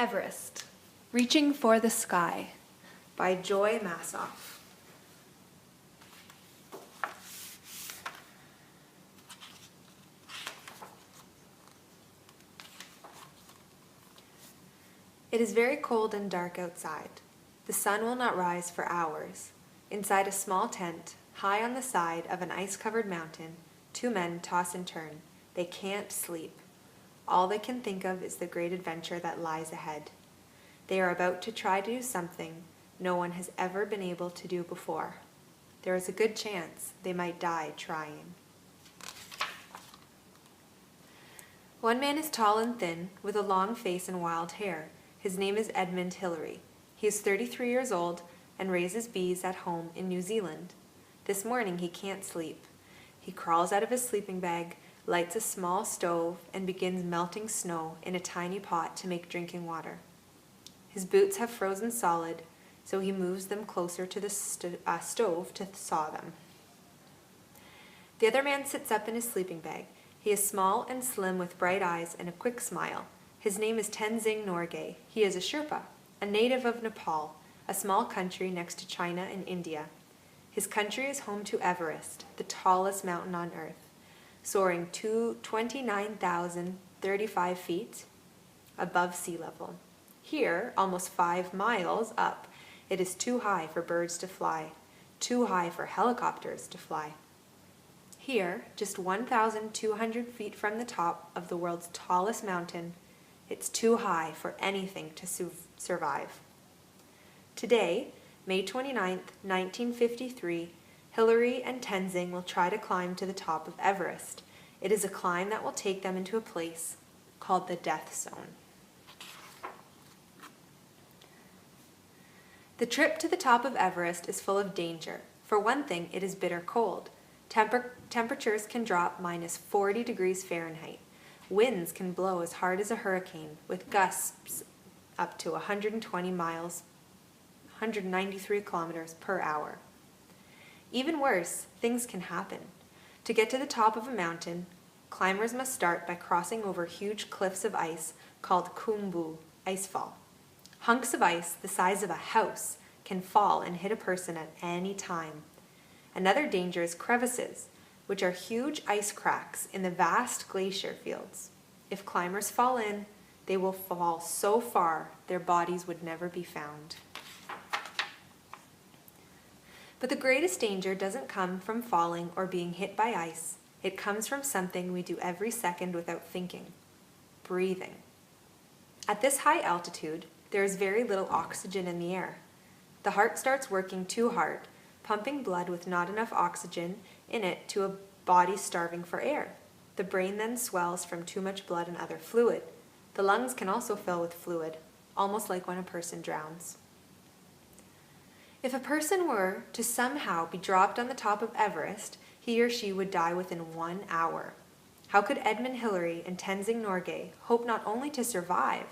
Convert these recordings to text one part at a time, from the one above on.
Everest, Reaching for the Sky by Joy Massoff. It is very cold and dark outside. The sun will not rise for hours. Inside a small tent, high on the side of an ice-covered mountain, two men toss and turn. They can't sleep. All they can think of is the great adventure that lies ahead. They are about to try to do something no one has ever been able to do before. There is a good chance they might die trying. One man is tall and thin, with a long face and wild hair. His name is Edmund Hillary. He is 33 years old and raises bees at home in New Zealand. This morning he can't sleep. He crawls out of his sleeping bag, lights a small stove, and begins melting snow in a tiny pot to make drinking water. His boots have frozen solid, so he moves them closer to the stove to thaw them. The other man sits up in his sleeping bag. He is small and slim with bright eyes and a quick smile. His name is Tenzing Norgay. He is a Sherpa, a native of Nepal, a small country next to China and India. His country is home to Everest, the tallest mountain on earth, soaring to 29,035 feet above sea level. Here, almost 5 miles up, it is too high for birds to fly, too high for helicopters to fly. Here, just 1,200 feet from the top of the world's tallest mountain, it's too high for anything to survive. Today, May 29th, 1953, Hillary and Tenzing will try to climb to the top of Everest. It is a climb that will take them into a place called the Death Zone. The trip to the top of Everest is full of danger. For one thing, it is bitter cold. Temperatures can drop minus 40 degrees Fahrenheit. Winds can blow as hard as a hurricane, with gusts up to 193 kilometers per hour. Even worse, things can happen. To get to the top of a mountain, climbers must start by crossing over huge cliffs of ice called Khumbu, icefall. Hunks of ice the size of a house can fall and hit a person at any time. Another danger is crevices, which are huge ice cracks in the vast glacier fields. If climbers fall in, they will fall so far their bodies would never be found. But the greatest danger doesn't come from falling or being hit by ice. It comes from something we do every second without thinking: breathing. At this high altitude, there is very little oxygen in the air. The heart starts working too hard, pumping blood with not enough oxygen in it to a body starving for air. The brain then swells from too much blood and other fluid. The lungs can also fill with fluid, almost like when a person drowns. If a person were to somehow be dropped on the top of Everest, he or she would die within 1 hour. How could Edmund Hillary and Tenzing Norgay hope not only to survive,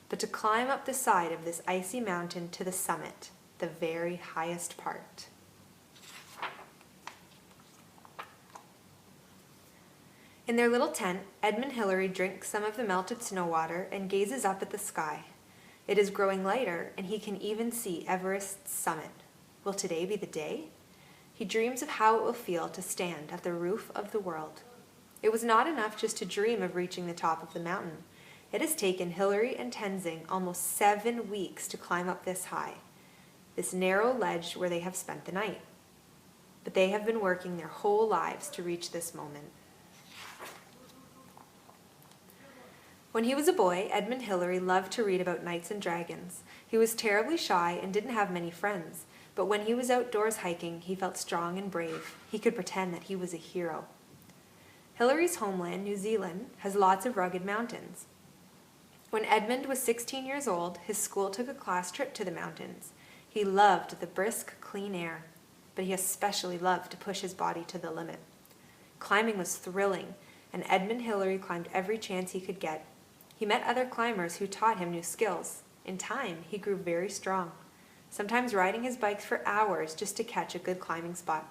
but to climb up the side of this icy mountain to the summit, the very highest part? In their little tent, Edmund Hillary drinks some of the melted snow water and gazes up at the sky. It is growing lighter, and he can even see Everest's summit. Will today be the day? He dreams of how it will feel to stand at the roof of the world. It was not enough just to dream of reaching the top of the mountain. It has taken Hillary and Tenzing almost 7 weeks to climb up this high, this narrow ledge where they have spent the night. But they have been working their whole lives to reach this moment. When he was a boy, Edmund Hillary loved to read about knights and dragons. He was terribly shy and didn't have many friends, but when he was outdoors hiking, he felt strong and brave. He could pretend that he was a hero. Hillary's homeland, New Zealand, has lots of rugged mountains. When Edmund was 16 years old, his school took a class trip to the mountains. He loved the brisk, clean air, but he especially loved to push his body to the limit. Climbing was thrilling, and Edmund Hillary climbed every chance he could get. He met other climbers who taught him new skills. In time, he grew very strong, sometimes riding his bike for hours just to catch a good climbing spot.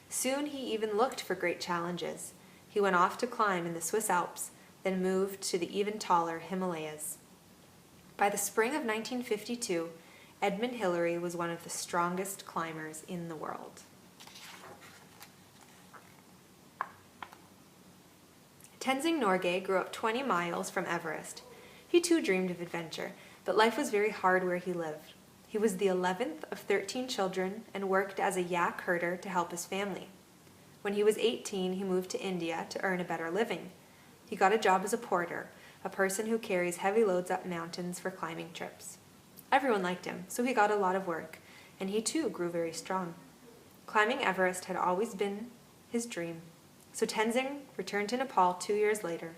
Soon he even looked for great challenges. He went off to climb in the Swiss Alps, then moved to the even taller Himalayas. By the spring of 1952, Edmund Hillary was one of the strongest climbers in the world. Tenzing Norgay grew up 20 miles from Everest. He too dreamed of adventure, but life was very hard where he lived. He was the 11th of 13 children and worked as a yak herder to help his family. When he was 18, he moved to India to earn a better living. He got a job as a porter, a person who carries heavy loads up mountains for climbing trips. Everyone liked him, so he got a lot of work, and he too grew very strong. Climbing Everest had always been his dream, so Tenzing returned to Nepal 2 years later.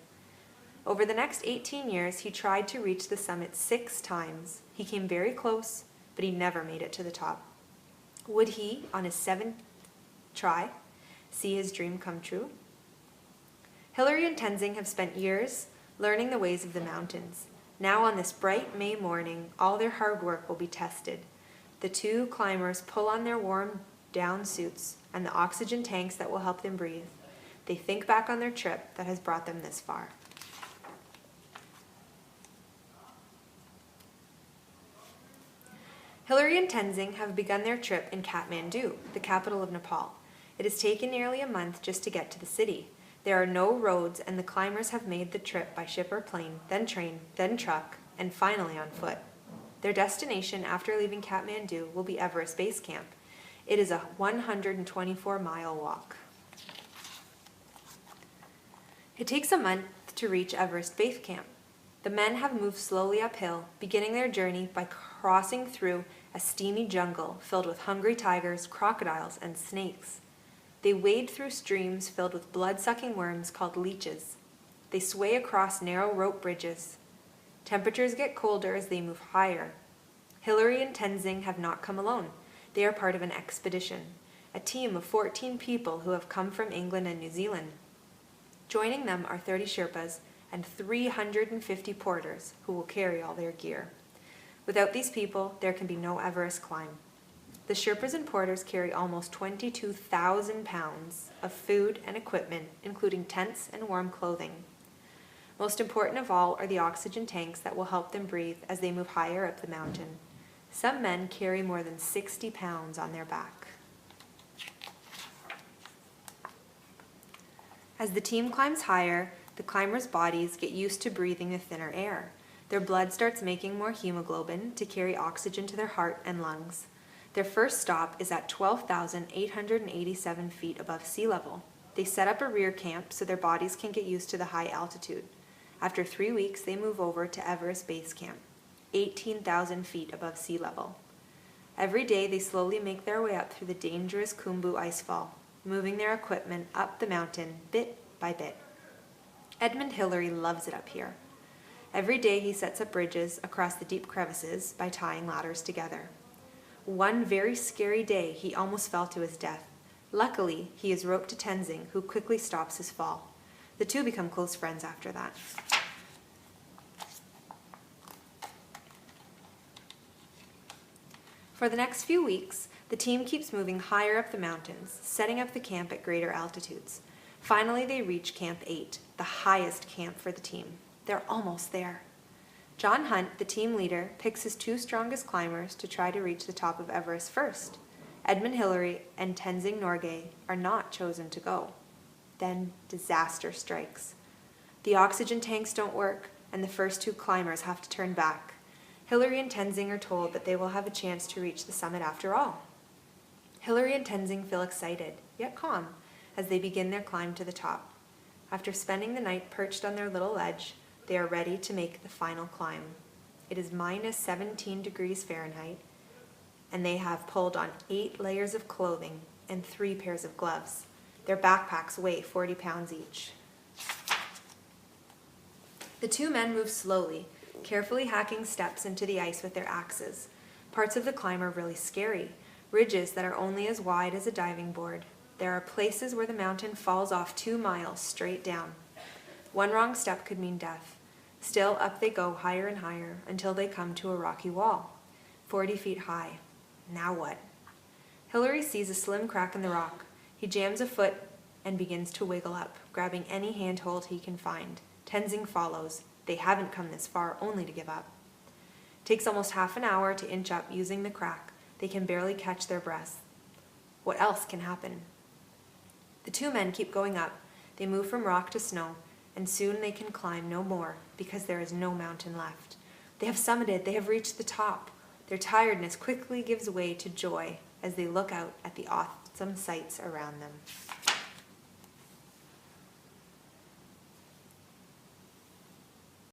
Over the next 18 years, he tried to reach the summit 6 times. He came very close, but he never made it to the top. Would he, on his 7th try, see his dream come true? Hillary and Tenzing have spent years learning the ways of the mountains. Now on this bright May morning, all their hard work will be tested. The 2 climbers pull on their warm down suits and the oxygen tanks that will help them breathe. They think back on their trip that has brought them this far. Hillary and Tenzing have begun their trip in Kathmandu, the capital of Nepal. It has taken nearly a month just to get to the city. There are no roads, and the climbers have made the trip by ship or plane, then train, then truck, and finally on foot. Their destination after leaving Kathmandu will be Everest Base Camp. It is a 124-mile walk. It takes a month to reach Everest Base Camp. The men have moved slowly uphill, beginning their journey by crossing through a steamy jungle filled with hungry tigers, crocodiles, and snakes. They wade through streams filled with blood-sucking worms called leeches. They sway across narrow rope bridges. Temperatures get colder as they move higher. Hillary and Tenzing have not come alone. They are part of an expedition, a team of 14 people who have come from England and New Zealand. Joining them are 30 Sherpas and 350 porters who will carry all their gear. Without these people, there can be no Everest climb. The Sherpas and porters carry almost 22,000 pounds of food and equipment, including tents and warm clothing. Most important of all are the oxygen tanks that will help them breathe as they move higher up the mountain. Some men carry more than 60 pounds on their back. As the team climbs higher, the climbers' bodies get used to breathing the thinner air. Their blood starts making more hemoglobin to carry oxygen to their heart and lungs. Their first stop is at 12,887 feet above sea level. They set up a rear camp so their bodies can get used to the high altitude. After 3 weeks, they move over to Everest Base Camp, 18,000 feet above sea level. Every day, they slowly make their way up through the dangerous Khumbu icefall, moving their equipment up the mountain bit by bit. Edmund Hillary loves it up here. Every day, he sets up bridges across the deep crevices by tying ladders together. One very scary day, he almost fell to his death. Luckily, he is roped to Tenzing, who quickly stops his fall. The two become close friends after that. For the next few weeks, the team keeps moving higher up the mountains, setting up the camp at greater altitudes. Finally, they reach Camp 8, the highest camp for the team. They're almost there. John Hunt, the team leader, picks his 2 strongest climbers to try to reach the top of Everest first. Edmund Hillary and Tenzing Norgay are not chosen to go. Then disaster strikes. The oxygen tanks don't work, and the first 2 climbers have to turn back. Hillary and Tenzing are told that they will have a chance to reach the summit after all. Hillary and Tenzing feel excited, yet calm, as they begin their climb to the top. After spending the night perched on their little ledge, they are ready to make the final climb. It is minus 17 degrees Fahrenheit, and they have pulled on 8 layers of clothing and 3 pairs of gloves. Their backpacks weigh 40 pounds each. The 2 men move slowly, carefully hacking steps into the ice with their axes. Parts of the climb are really scary, ridges that are only as wide as a diving board. There are places where the mountain falls off 2 miles straight down. One wrong step could mean death. Still, up they go higher and higher until they come to a rocky wall, 40 feet high. Now what? Hillary sees a slim crack in the rock. He jams a foot and begins to wiggle up, grabbing any handhold he can find. Tenzing follows. They haven't come this far only to give up. Takes almost half an hour to inch up using the crack. They can barely catch their breaths. What else can happen? The two men keep going up. They move from rock to snow, and soon they can climb no more because there is no mountain left. They have summited. They have reached the top. Their tiredness quickly gives way to joy as they look out at the awesome sights around them.